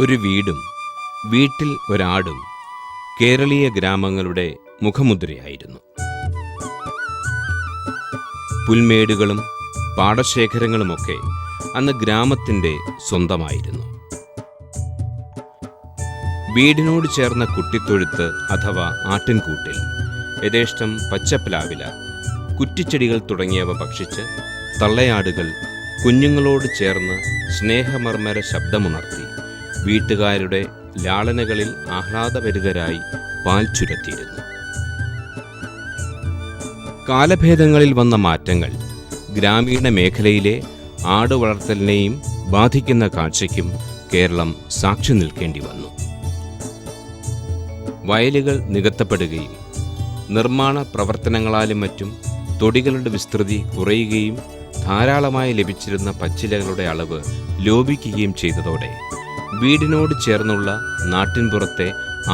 ഒരു വീടും വീട്ടിൽ ഒരാടും കേരളീയ ഗ്രാമങ്ങളുടെ മുഖമുദ്രയായിരുന്നു. പുൽമേടുകളും പാടശേഖരങ്ങളുമൊക്കെ അന്ന് ഗ്രാമത്തിൻ്റെ സ്വന്തമായിരുന്നു. വീടിനോട് ചേർന്ന കുട്ടിത്തൊഴുത്ത് അഥവാ ആട്ടിൻകൂട്ടിൽ യഥേഷ്ടം പച്ചപ്ലാവില, കുറ്റിച്ചെടികൾ തുടങ്ങിയവ ഭക്ഷിച്ച് തള്ളയാടുകൾ കുഞ്ഞുങ്ങളോട് ചേർന്ന് സ്നേഹമർമ്മര ശബ്ദമുണർത്തി വീട്ടുകാരുടെ ലാളനകളിൽ ആഹ്ലാദഭരിതരായി പാൽ ചുരത്തിയിരുന്നു. കാലഭേദങ്ങളിൽ വന്ന മാറ്റങ്ങൾ ഗ്രാമീണ മേഖലയിലെ ആടുവളർത്തലിനെയും ബാധിക്കുന്ന കാഴ്ചയ്ക്കും കേരളം സാക്ഷി നിൽക്കേണ്ടി വന്നു. വയലുകൾ നികത്തപ്പെടുകയും നിർമ്മാണ പ്രവർത്തനങ്ങളാലും മറ്റും തൊടികളുടെ വിസ്തൃതി കുറയുകയും ധാരാളമായി ലഭിച്ചിരുന്ന പച്ചിലകളുടെ അളവ് ലോപിക്കുകയും ചെയ്തതോടെ വീടിനോട് ചേർന്നുള്ള നാട്ടിൻപുറത്തെ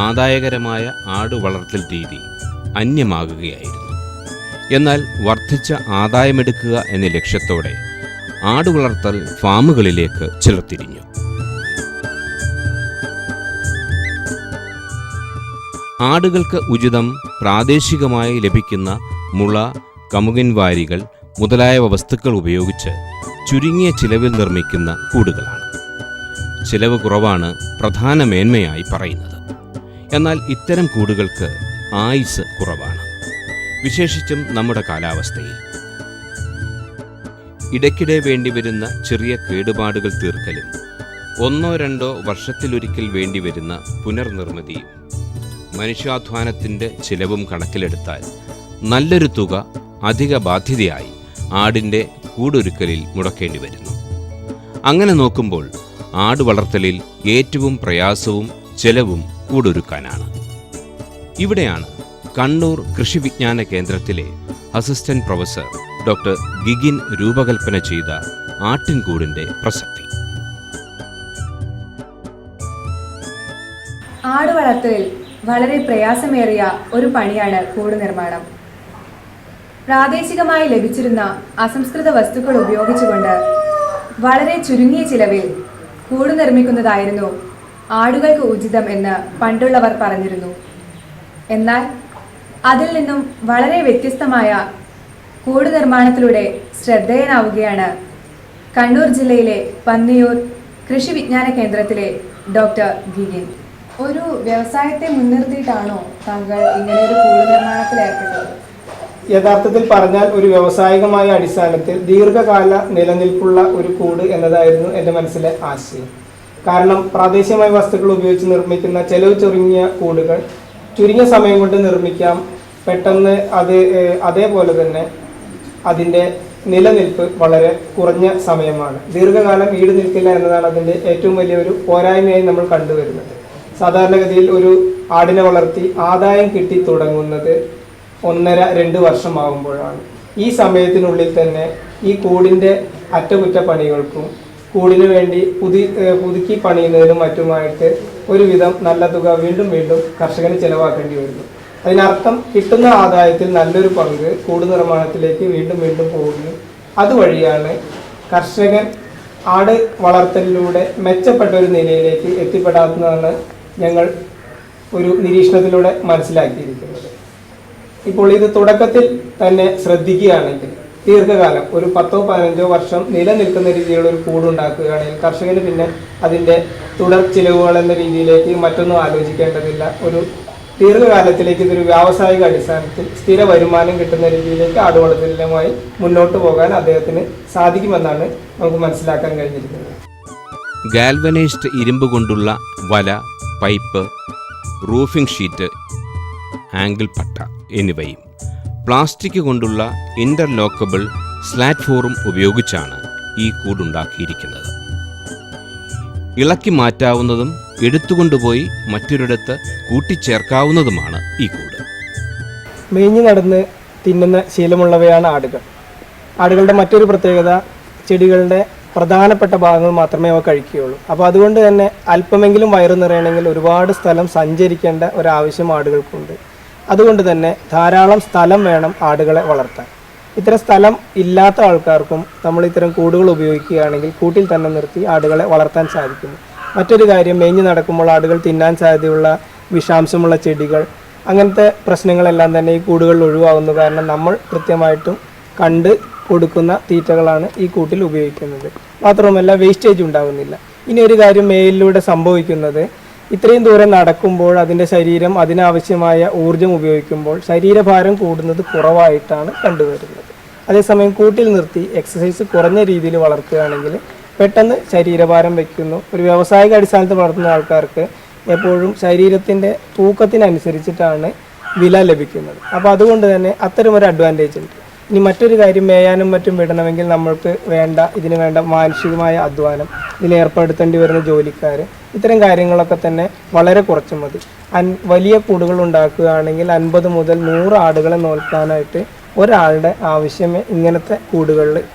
ആദായകരമായ ആടുവളർത്തൽ രീതി അന്യമാകുകയായിരുന്നു. എന്നാൽ വർദ്ധിച്ച ആദായമെടുക്കുക എന്ന ലക്ഷ്യത്തോടെ ആടുവളർത്തൽ ഫാമുകളിലേക്ക് ചിലർ തിരിഞ്ഞു. ആടുകൾക്ക് ഉചിതം പ്രാദേശികമായി ലഭിക്കുന്ന മുള, കമുകിൻ വാരികൾ മുതലായ വസ്തുക്കൾ ഉപയോഗിച്ച് ചുരുങ്ങിയ ചിലവിൽ നിർമ്മിക്കുന്ന കൂടുകളാണ്. ചിലവ് കുറവാണ് പ്രധാന മേന്മയായി പറയുന്നത്. എന്നാൽ ഇത്തരം കൂടുകൾക്ക് ആയുസ് കുറവാണ്, വിശേഷിച്ചും നമ്മുടെ കാലാവസ്ഥയിൽ. ഇടയ്ക്കിടെ വേണ്ടിവരുന്ന ചെറിയ കേടുപാടുകൾ തീർക്കലും 1-2 വർഷത്തിലൊരിക്കൽ വേണ്ടിവരുന്ന പുനർനിർമ്മിതിയും മനുഷ്യാധ്വാനത്തിൻ്റെ ചിലവും കണക്കിലെടുത്താൽ നല്ലൊരു തുക അധിക ബാധ്യതയായി ആടിൻ്റെ കൂടൊരുക്കലിൽ മുടക്കേണ്ടി വരുന്നു. അങ്ങനെ നോക്കുമ്പോൾ ആടുവളർത്തലിൽ ഏറ്റവും പ്രയാസവും ചെലവും കൂടൊരുക്കാനാണ്. ഇവിടെയാണ് കണ്ണൂർ കൃഷി വിജ്ഞാന കേന്ദ്രത്തിലെ അസിസ്റ്റന്റ് പ്രൊഫസർ ഡോക്ടർ ഗിഗിൻ രൂപകൽപ്പന ചെയ്ത ആട്ടിൻകൂടിൻ്റെ പ്രസക്തി. ആടുവളർത്തലിൽ വളരെ പ്രയാസമേറിയ ഒരു പണിയാണ് കൂട് നിർമ്മാണം. പ്രാദേശികമായി ലഭിച്ചിരുന്ന അസംസ്കൃത വസ്തുക്കൾ ഉപയോഗിച്ചുകൊണ്ട് വളരെ ചുരുങ്ങിയ ചിലവിൽ കൂട് നിർമ്മിക്കുന്നതായിരുന്നു ആടുകൾക്ക് ഉചിതം എന്ന് പണ്ടുള്ളവർ പറഞ്ഞിരുന്നു. എന്നാൽ അതിൽ നിന്നും വളരെ വ്യത്യസ്തമായ കൂട് നിർമ്മാണത്തിലൂടെ ശ്രദ്ധേയനാവുകയാണ് കണ്ണൂർ ജില്ലയിലെ പന്നിയൂർ കൃഷി വിജ്ഞാന കേന്ദ്രത്തിലെ ഡോക്ടർ ഗിഗിൻ. ഒരു വ്യവസായത്തെ മുൻനിർത്തിയിട്ടാണോ താങ്കൾ ഇങ്ങനെ ഒരു കൂട് നിർമ്മാണത്തിൽ ഏർപ്പെട്ടത്? യഥാർത്ഥത്തിൽ പറഞ്ഞാൽ ഒരു വ്യാവസായികമായ അടിസ്ഥാനത്തിൽ ദീർഘകാല നിലനിൽപ്പുള്ള ഒരു കൂട് എന്നതായിരുന്നു എൻ്റെ മനസ്സിലെ ആശയം. കാരണം പ്രാദേശികമായ വസ്തുക്കൾ ഉപയോഗിച്ച് നിർമ്മിക്കുന്ന ചെലവ് ചുരുങ്ങിയ കൂടുകൾ ചുരുങ്ങിയ സമയം കൊണ്ട് നിർമ്മിക്കാം. പെട്ടെന്ന് അതേപോലെ തന്നെ അതിൻ്റെ നിലനിൽപ്പ് വളരെ കുറഞ്ഞ സമയമാണ്. ദീർഘകാലം ഈട് നിൽക്കില്ല എന്നതാണ് അതിൻ്റെ ഏറ്റവും വലിയൊരു പോരായ്മയായി നമ്മൾ കണ്ടുവരുന്നത്. സാധാരണഗതിയിൽ ഒരു ആടിനെ വളർത്തി ആദായം കിട്ടി തുടങ്ങുന്നത് 1.5-2 വർഷമാകുമ്പോഴാണ്. ഈ സമയത്തിനുള്ളിൽ തന്നെ ഈ കൂടിൻ്റെ അറ്റകുറ്റപ്പണികൾക്കും കൂടിനു വേണ്ടി പുതുക്കി പണിയുന്നതിനും മറ്റുമായിട്ട് ഒരുവിധം നല്ല തുക വീണ്ടും കർഷകന് ചിലവാക്കേണ്ടി വരുന്നു. അതിനർത്ഥം കിട്ടുന്ന ആദായത്തിൽ നല്ലൊരു പങ്ക് കൂട് നിർമ്മാണത്തിലേക്ക് വീണ്ടും പോവുകയും അതുവഴിയാണ് കർഷകൻ ആട് വളർത്തലിലൂടെ മെച്ചപ്പെട്ട ഒരു നിലയിലേക്ക് എത്തിപ്പെടാത്തതാണ് ഞങ്ങൾ ഒരു നിരീക്ഷണത്തിലൂടെ മനസ്സിലാക്കിയിരിക്കുന്നത്. ഇപ്പോൾ ഇത് തുടക്കത്തിൽ തന്നെ ശ്രദ്ധിക്കുകയാണെങ്കിൽ ദീർഘകാലം ഒരു 10-15 വർഷം നിലനിൽക്കുന്ന രീതിയിലുള്ള ഒരു കൂടുണ്ടാക്കുകയാണെങ്കിൽ കർഷകന് പിന്നെ അതിൻ്റെ തുടർ ചിലവുകൾ എന്ന രീതിയിലേക്ക് മറ്റൊന്നും ആലോചിക്കേണ്ടതില്ല. ഒരു ദീർഘകാലത്തിലേക്ക് ഇതൊരു വ്യാവസായിക അടിസ്ഥാനത്തിൽ സ്ഥിര വരുമാനം കിട്ടുന്ന രീതിയിലേക്ക് ആടുവളർത്തലുമായി മുന്നോട്ട് പോകാൻ അദ്ദേഹത്തിന് സാധിക്കുമെന്നാണ് നമുക്ക് മനസ്സിലാക്കാൻ കഴിഞ്ഞിരിക്കുന്നത്. ഗാൽവനൈസ്ഡ് ഇരുമ്പ് കൊണ്ടുള്ള വല, പൈപ്പ്, റൂഫിംഗ് ഷീറ്റ്, ആംഗിൾ പട്ട എന്നിവയും പ്ലാസ്റ്റിക് കൊണ്ടുള്ള ഇന്റർലോക്കബിൾ പ്ലാറ്റ്ഫോം ഉപയോഗിച്ചാണ് ഈ കൂടുണ്ടാക്കിയിരിക്കുന്നത്. ഇളക്കി മാറ്റാവുന്നതും എടുത്തുകൊണ്ടുപോയി മറ്റൊരിടത്ത് കൂട്ടിച്ചേർക്കാവുന്നതുമാണ് ഈ കൂട്. മേഞ്ഞു നടന്ന് തിന്നുന്ന ശീലമുള്ളവയാണ് ആടുകൾ. ആടുകളുടെ മറ്റൊരു പ്രത്യേകത ചെടികളുടെ പ്രധാനപ്പെട്ട ഭാഗങ്ങൾ മാത്രമേ അവ കഴിക്കുകയുള്ളൂ. അപ്പോൾ അതുകൊണ്ട് തന്നെ അല്പമെങ്കിലും വയറു നിറയണമെങ്കിൽ ഒരുപാട് സ്ഥലം സഞ്ചരിക്കേണ്ട ഒരാവശ്യം ആടുകൾക്കുണ്ട്. അതുകൊണ്ട് തന്നെ ധാരാളം സ്ഥലം വേണം ആടുകളെ വളർത്താൻ. ഇത്തരം സ്ഥലം ഇല്ലാത്ത ആൾക്കാർക്കും നമ്മൾ ഇത്തരം കൂടുകൾ ഉപയോഗിക്കുകയാണെങ്കിൽ കൂട്ടിൽ തന്നെ നിർത്തി ആടുകളെ വളർത്താൻ സാധിക്കുന്നു. മറ്റൊരു കാര്യം, മേഞ്ഞു നടക്കുമ്പോൾ ആടുകൾ തിന്നാൻ സാധ്യതയുള്ള വിഷാംശമുള്ള ചെടികൾ, അങ്ങനത്തെ പ്രശ്നങ്ങളെല്ലാം തന്നെ ഈ കൂടുകളിൽ ഒഴിവാകുന്നു. കാരണം നമ്മൾ കൃത്യമായിട്ടും കണ്ട് കൊടുക്കുന്ന തീറ്റകളാണ് ഈ കൂട്ടിൽ ഉപയോഗിക്കുന്നത്. മാത്രവുമല്ല വേസ്റ്റേജ് ഉണ്ടാകുന്നില്ല. ഇനി ഒരു കാര്യം മേയിലൂടെ സംഭവിക്കുന്നത്, ഇത്രയും ദൂരം നടക്കുമ്പോൾ അതിൻ്റെ ശരീരം അതിനാവശ്യമായ ഊർജം ഉപയോഗിക്കുമ്പോൾ ശരീരഭാരം കൂടുന്നത് കുറവായിട്ടാണ് കണ്ടുവരുന്നത്. അതേസമയം കൂട്ടിൽ നിർത്തി എക്സസൈസ് കുറഞ്ഞ രീതിയിൽ വളർത്തുകയാണെങ്കിൽ പെട്ടെന്ന് ശരീരഭാരം വയ്ക്കുന്നു. ഒരു വ്യാവസായിക അടിസ്ഥാനത്തിൽ വളർത്തുന്ന ആൾക്കാർക്ക് എപ്പോഴും ശരീരത്തിൻ്റെ തൂക്കത്തിനനുസരിച്ചിട്ടാണ് വില ലഭിക്കുന്നത്. അപ്പോൾ അതുകൊണ്ട് തന്നെ അത്തരമൊരു അഡ്വാൻറ്റേജ് ഉണ്ട്. ഇനി മറ്റൊരു കാര്യം, മേയാനും മറ്റും വിടണമെങ്കിൽ നമ്മൾക്ക് ഇതിന് വേണ്ട മാനസികമായ അധ്വാനം, ഇതിലേർപ്പെടുത്തേണ്ടി വരുന്ന ജോലിക്കാർ, ഇത്തരം കാര്യങ്ങളൊക്കെ തന്നെ വളരെ കുറച്ച് മതി. വലിയ കൂടുകൾ ഉണ്ടാക്കുകയാണെങ്കിൽ 50 മുതൽ 100 ആടുകളെ നോൽക്കാനായിട്ട് ഒരാളുടെ ആവശ്യമേ ഇങ്ങനത്തെ കൂട്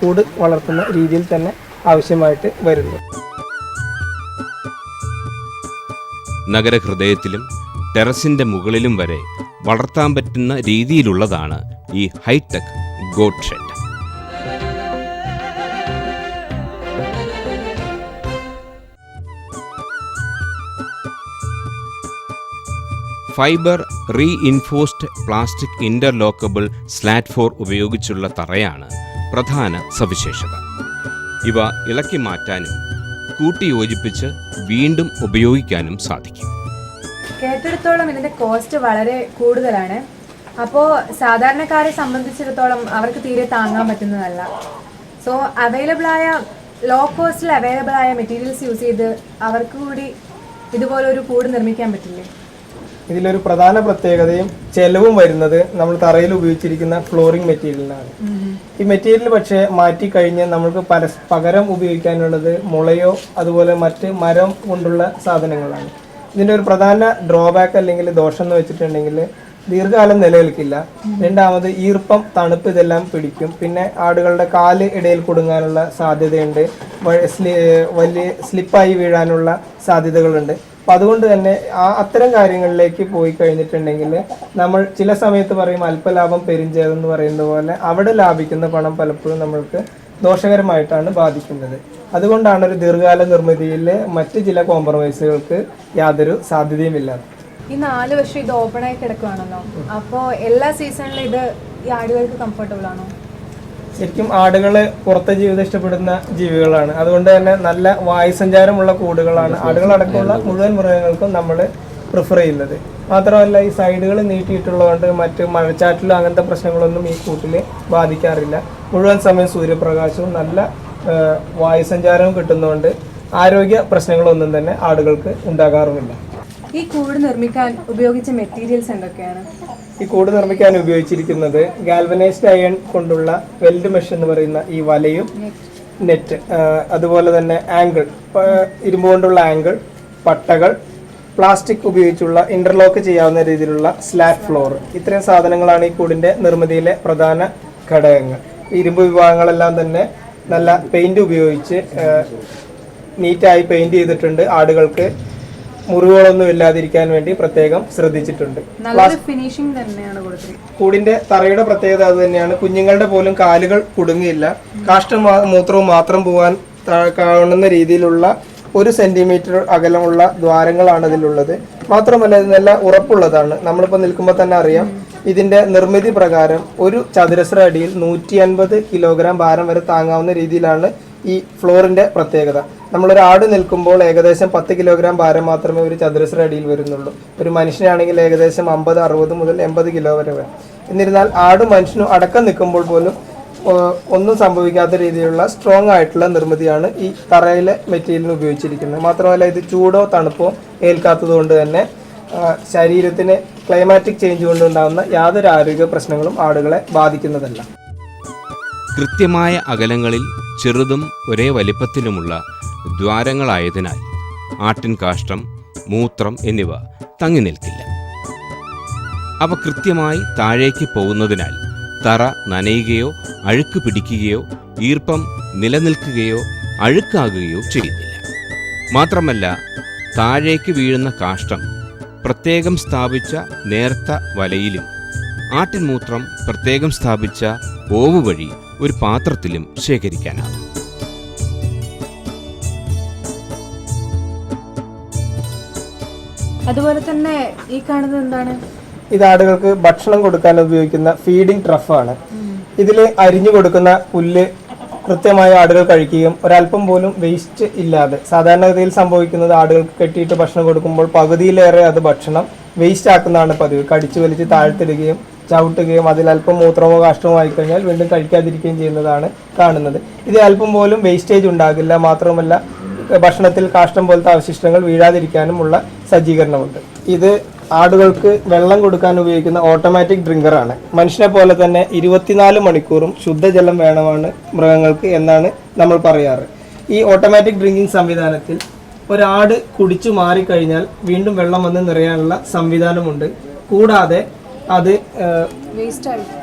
വളർത്തുന്ന രീതിയിൽ തന്നെ ആവശ്യമായിട്ട് വരുന്നു. നഗരഹൃദയത്തിലും ടെറസിൻ്റെ മുകളിലും വരെ വളർത്താൻ പറ്റുന്ന രീതിയിലുള്ളതാണ് ഈ hi-tech goat shed. Fibre reinforced plastic interlockable slat floor ഉപയോഗിച്ചുള്ള തറയാണ് പ്രധാന സവിശേഷത. ഇവ ഇളക്കി മാറ്റാനും കൂട്ടിയോജിപ്പിച്ച് വീണ്ടും ഉപയോഗിക്കാനും സാധിക്കും. കേട്ടിടത്തോളം ഇതിന്റെ കോസ്റ്റ് വളരെ കൂടുതലാണ്. അപ്പോൾ സാധാരണക്കാരെ സംബന്ധിച്ചിടത്തോളം അവർക്ക് തീരെ താങ്ങാൻ പറ്റുന്നതല്ല. സോ ലോ കോസ്റ്റിൽ അവൈലബിൾ ആയ മെറ്റീരിയൽസ് യൂസ് ചെയ്ത് അവർക്ക് കൂടി ഇതുപോലൊരു കൂട് നിർമ്മിക്കാൻ പറ്റില്ലേ? ഇതിലൊരു പ്രധാന പ്രത്യേകതയും ചെലവും വരുന്നത് നമ്മൾ തറയിൽ ഉപയോഗിച്ചിരിക്കുന്ന ഫ്ലോറിംഗ് മെറ്റീരിയലിനാണ്. ഈ മെറ്റീരിയൽ പക്ഷേ മാറ്റിക്കഴിഞ്ഞ് നമുക്ക് പകരം ഉപയോഗിക്കാനുള്ളത് മുളയോ അതുപോലെ മറ്റ് മരം കൊണ്ടുള്ള സാധനങ്ങളാണ്. ഇതിൻ്റെ ഒരു പ്രധാന ഡ്രോബാക്ക് അല്ലെങ്കിൽ ദോഷം എന്ന് വെച്ചിട്ടുണ്ടെങ്കിൽ ദീർഘകാലം നിലനിൽക്കില്ല. രണ്ടാമത് ഈർപ്പം, തണുപ്പ് ഇതെല്ലാം പിടിക്കും. പിന്നെ ആടുകളുടെ കാല് ഇടയിൽ കുടുങ്ങാനുള്ള സാധ്യതയുണ്ട്. വലിയ സ്ലിപ്പായി വീഴാനുള്ള സാധ്യതകളുണ്ട്. അപ്പം അതുകൊണ്ട് തന്നെ അത്തരം കാര്യങ്ങളിലേക്ക് പോയി കഴിഞ്ഞിട്ടുണ്ടെങ്കിൽ നമ്മൾ ചില സമയത്ത് പറയും അല്പലാഭം പെരിഞ്ചേതം എന്ന് പറയുന്നത് പോലെ അവിടെ ലാഭിക്കുന്ന പണം പലപ്പോഴും നമ്മൾക്ക് ദോഷകരമായിട്ടാണ് ബാധിക്കുന്നത്. അതുകൊണ്ടാണ് ഒരു ദീർഘകാല നിർമ്മിതിയിൽ മറ്റ് ചില കോംപ്രമൈസുകൾക്ക് യാതൊരു സാധ്യതയുമില്ലാതെ. ഈ 4 വർഷം ഇത് ഓപ്പൺ ആയി കിടക്കുകയാണല്ലോ, അപ്പോൾ എല്ലാ സീസണിലും ഇത് ഈ ആടുകൾക്ക് കംഫർട്ടബിൾ ആണോ? ശരിക്കും ആടുകൾ പുറത്തെ ജീവിതം ഇഷ്ടപ്പെടുന്ന ജീവികളാണ്. അതുകൊണ്ട് തന്നെ നല്ല വായുസഞ്ചാരമുള്ള കൂടുകളാണ് ആടുകളടക്കമുള്ള മുഴുവൻ മൃഗങ്ങൾക്കും നമ്മൾ പ്രിഫർ ചെയ്യുന്നത്. മാത്രമല്ല ഈ സൈഡുകൾ നീട്ടിയിട്ടുള്ളതുകൊണ്ട് മറ്റ് മഴച്ചാറ്റിലോ അങ്ങനത്തെ പ്രശ്നങ്ങളൊന്നും ഈ കൂട്ടിൽ ബാധിക്കാറില്ല. മുഴുവൻ സമയം സൂര്യപ്രകാശവും നല്ല വായുസഞ്ചാരവും കിട്ടുന്നതുകൊണ്ട് ആരോഗ്യ പ്രശ്നങ്ങളൊന്നും തന്നെ ആടുകൾക്ക് ഉണ്ടാകാറുമില്ല. ഈ കൂട് നിർമ്മിക്കാൻ ഉപയോഗിച്ച മെറ്റീരിയൽസ് എന്തൊക്കെയാണ്? ഈ കൂട് നിർമ്മിക്കാൻ ഉപയോഗിച്ചിരിക്കുന്നത് ഗാൽവനൈസ്ഡ് അയൺ കൊണ്ടുള്ള വെൽഡ് മെഷ് എന്ന് പറയുന്ന ഈ വലയും നെറ്റ്, അതുപോലെ തന്നെ ആംഗിൾ, ഇരുമ്പ് കൊണ്ടുള്ള ആംഗിൾ, പട്ടകൾ, പ്ലാസ്റ്റിക് ഉപയോഗിച്ചുള്ള ഇന്റർലോക്ക് ചെയ്യാവുന്ന രീതിയിലുള്ള സ്ലാറ്റ് ഫ്ലോർ, ഇത്രയും സാധനങ്ങളാണ് ഈ കൂടിന്റെ നിർമ്മിതിയിലെ പ്രധാന ഘടകങ്ങൾ. ഇരുമ്പ് വിഭാഗങ്ങളെല്ലാം തന്നെ നല്ല പെയിന്റ് ഉപയോഗിച്ച് നീറ്റായി പെയിന്റ് ചെയ്തിട്ടുണ്ട്. ആടുകൾക്ക് മുറിവുകളൊന്നും ഇല്ലാതിരിക്കാൻ വേണ്ടി പ്രത്യേകം ശ്രദ്ധിച്ചിട്ടുണ്ട്. കൂടിന്റെ തറയുടെ പ്രത്യേകത അത് തന്നെയാണ്. കുഞ്ഞുങ്ങളുടെ പോലും കാലുകൾ കുടുങ്ങിയില്ല. കാഷ്ടം മൂത്രവും മാത്രം പോകാൻ കാണുന്ന രീതിയിലുള്ള 1 സെന്റിമീറ്റർ അകലമുള്ള ദ്വാരങ്ങളാണ് ഇതിലുള്ളത്. മാത്രമല്ല ഇത് നല്ല ഉറപ്പുള്ളതാണ്. നമ്മളിപ്പോൾ നിൽക്കുമ്പോൾ തന്നെ അറിയാം ഇതിന്റെ നിർമ്മിതി പ്രകാരം ഒരു ചതുരശ്ര അടിയിൽ 150 കിലോഗ്രാം ഭാരം വരെ താങ്ങാവുന്ന രീതിയിലാണ് ഈ ഫ്ലോറിന്റെ പ്രത്യേകത. നമ്മളൊരു ആട് നിൽക്കുമ്പോൾ ഏകദേശം 10 കിലോഗ്രാം ഭാരം മാത്രമേ ഒരു ചതുരശ്ര അടിയിൽ വരുന്നുള്ളൂ. ഒരു മനുഷ്യനാണെങ്കിൽ ഏകദേശം 50, 60 മുതൽ 80 കിലോ വരെ വരും. എന്നിരുന്നാൽ ആടും മനുഷ്യനും അടക്കം നിൽക്കുമ്പോൾ പോലും ഒന്നും സംഭവിക്കാത്ത രീതിയിലുള്ള സ്ട്രോങ് ആയിട്ടുള്ള നിർമ്മിതിയാണ് ഈ തറയിലെ മെറ്റീരിയലിന് ഉപയോഗിച്ചിരിക്കുന്നത്. മാത്രമല്ല ഇത് ചൂടോ തണുപ്പോ ഏൽക്കാത്തത് കൊണ്ട് തന്നെ ശരീരത്തിന് ക്ലൈമാറ്റിക് ചേഞ്ച് കൊണ്ടുണ്ടാകുന്ന യാതൊരു ആരോഗ്യ പ്രശ്നങ്ങളും ആടുകളെ ബാധിക്കുന്നതല്ല. കൃത്യമായ അകലങ്ങളിൽ ചെറുതും ഒരേ വലിപ്പത്തിലുമുള്ള ദ്വാരങ്ങളായതിനാൽ ആട്ടിൻ കാഷ്ടം, മൂത്രം എന്നിവ തങ്ങി നിൽക്കില്ല. അവ കൃത്യമായി താഴേക്ക് പോകുന്നതിനാൽ തറ നനയുകയോ അഴുക്ക് പിടിക്കുകയോ ഈർപ്പം നിലനിൽക്കുകയോ അഴുക്കാകുകയോ ചെയ്യുന്നില്ല. മാത്രമല്ല താഴേക്ക് വീഴുന്ന കാഷ്ടം പ്രത്യേകം സ്ഥാപിച്ച നേർത്ത വലയിലും ആട്ടിൻമൂത്രം പ്രത്യേകം സ്ഥാപിച്ച ഓവ് വഴി ഒരു പാത്രത്തിലും ശേഖരിക്കാനാകും. അതുപോലെ തന്നെ ഈ കാണുന്നത് എന്താണ്? ഇത് ആടുകൾക്ക് ഭക്ഷണം കൊടുക്കാൻ ഉപയോഗിക്കുന്ന ഫീഡിംഗ് ട്രഫാണ്. ഇതിൽ അരിഞ്ഞു കൊടുക്കുന്ന പുല്ല് കൃത്യമായ ആടുകൾ കഴിക്കുകയും ഒരല്പം പോലും വേസ്റ്റ് ഇല്ലാതെ, സാധാരണഗതിയിൽ സംഭവിക്കുന്നത് ആടുകൾക്ക് കെട്ടിയിട്ട് ഭക്ഷണം കൊടുക്കുമ്പോൾ പകുതിയിലേറെ അത് ഭക്ഷണം വേസ്റ്റ് ആക്കുന്നതാണ് പതിവ്. കടിച്ചു വലിച്ച് താഴ്ത്തിടുകയും ചവിട്ടുകയും അതിൽ അല്പം മൂത്രമോ കാഷ്ടമോ ആയിക്കഴിഞ്ഞാൽ വീണ്ടും കഴിക്കാതിരിക്കുകയും ചെയ്യുന്നതാണ് കാണുന്നത്. ഇത് അല്പം പോലും വേസ്റ്റേജ് ഉണ്ടാകില്ല. മാത്രമല്ല ഭക്ഷണത്തിൽ കാഷ്ടം പോലത്തെ അവശിഷ്ടങ്ങൾ വീഴാതിരിക്കാനുമുള്ള സജ്ജീകരണമുണ്ട്. ഇത് ആടുകൾക്ക് വെള്ളം കൊടുക്കാൻ ഉപയോഗിക്കുന്ന ഓട്ടോമാറ്റിക് ഡ്രിങ്കറാണ്. മനുഷ്യനെ പോലെ തന്നെ 24 മണിക്കൂറും ശുദ്ധജലം വേണമാണ് മൃഗങ്ങൾക്ക് എന്നാണ് നമ്മൾ പറയാറ്. ഈ ഓട്ടോമാറ്റിക് ഡ്രിങ്കിങ് സംവിധാനത്തിൽ ഒരാട് കുടിച്ചു മാറിക്കഴിഞ്ഞാൽ വീണ്ടും വെള്ളം വന്ന് നിറയാനുള്ള സംവിധാനമുണ്ട്. കൂടാതെ അത്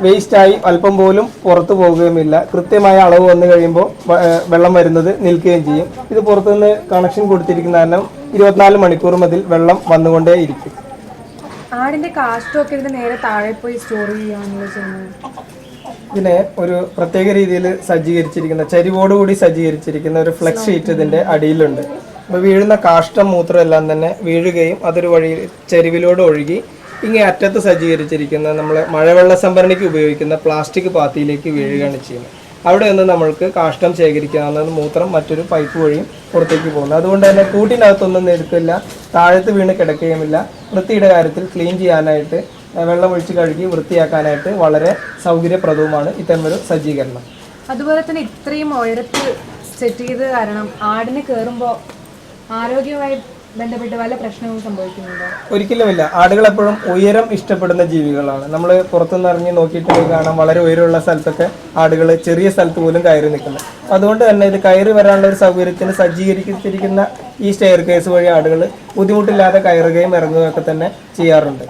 വേസ്റ്റായി അല്പം പോലും പുറത്തു പോകുകയുമില്ല. കൃത്യമായ അളവ് വന്നു കഴിയുമ്പോൾ വെള്ളം വരുന്നത് നിൽക്കുകയും ചെയ്യും. ഇത് പുറത്തുനിന്ന് കണക്ഷൻ കൊടുത്തിരിക്കുന്ന കാരണം 24 മണിക്കൂറും അതിൽ വെള്ളം വന്നുകൊണ്ടേ ഇരിക്കും. ആടിന്റെ കാഷ്ടമൊക്കെ ഇതിന്റെ നേരെ താഴെ പോയി സ്റ്റോർ ചെയ്യാനുള്ള ചെയ്യുന്നത്. ഇതിനെ ഒരു പ്രത്യേക രീതിയിൽ സജ്ജീകരിച്ചിരിക്കുന്ന, ചരിവോടുകൂടി സജ്ജീകരിച്ചിരിക്കുന്ന ഒരു ഫ്ലെക്സ് ഷീറ്റ് ഇതിന്റെ അടിയിലുണ്ട്. അപ്പോൾ വീഴുന്ന കാഷ്ടം മൂത്രം എല്ലാം തന്നെ വീഴുകയും അതൊരു വഴി ചരിവിലൂടെ ഒഴുകി ഇങ്ങനെ അറ്റത്ത് സജ്ജീകരിച്ചിരിക്കുന്ന നമ്മൾ മഴവെള്ള സംഭരണിക്ക് ഉപയോഗിക്കുന്ന പ്ലാസ്റ്റിക് പാത്തിയിലേക്ക് വീഴുകയാണ് ചെയ്യുന്നത്. അവിടെ നിന്ന് നമ്മൾക്ക് കാഷ്ടം ശേഖരിക്കാവുന്ന മൂത്രം മറ്റൊരു പൈപ്പ് വഴിയും പുറത്തേക്ക് പോകുന്നത്. അതുകൊണ്ട് തന്നെ കൂട്ടിനകത്തൊന്നും നിൽക്കില്ല, താഴത്ത് വീണ് കിടക്കുകയുമില്ല. വൃത്തിയുടെ കാര്യത്തിൽ ക്ലീൻ ചെയ്യാനായിട്ട്, വെള്ളം ഒഴിച്ച് കഴുകി വൃത്തിയാക്കാനായിട്ട് വളരെ സൗകര്യപ്രദവുമാണ് ഇത്തരമൊരു സജ്ജീകരണം. അതുപോലെ തന്നെ ഇത്രയും ഉയരത്തിൽ സെറ്റ് ചെയ്ത് കാരണം ആടിന് കയറുമ്പോൾ ആരോഗ്യവുമായി ബന്ധപ്പെട്ട് വല്ല പ്രശ്നവും സംഭവിക്കുന്നുണ്ടോ? ഒരിക്കലുമില്ല. ആടുകൾ എപ്പോഴും ഉയരം ഇഷ്ടപ്പെടുന്ന ജീവികളാണ്. നമ്മൾ പുറത്തുനിന്ന് ഇറങ്ങി നോക്കിയിട്ട് കാണാം, വളരെ ഉയരമുള്ള സ്ഥലത്തൊക്കെ ആടുകൾ ചെറിയ സ്ഥലത്ത് പോലും കയറി നിൽക്കുന്നത്. അതുകൊണ്ട് തന്നെ ഇത് കയറി വരാനുള്ള ഒരു സൗകര്യത്തിന് സജ്ജീകരിച്ചിരിക്കുന്ന ഈ സ്റ്റെയർ കേസ് വഴി ആടുകൾ ബുദ്ധിമുട്ടില്ലാതെ കയറുകയും ഇറങ്ങുകയും ഒക്കെ തന്നെ ചെയ്യാറുണ്ട്.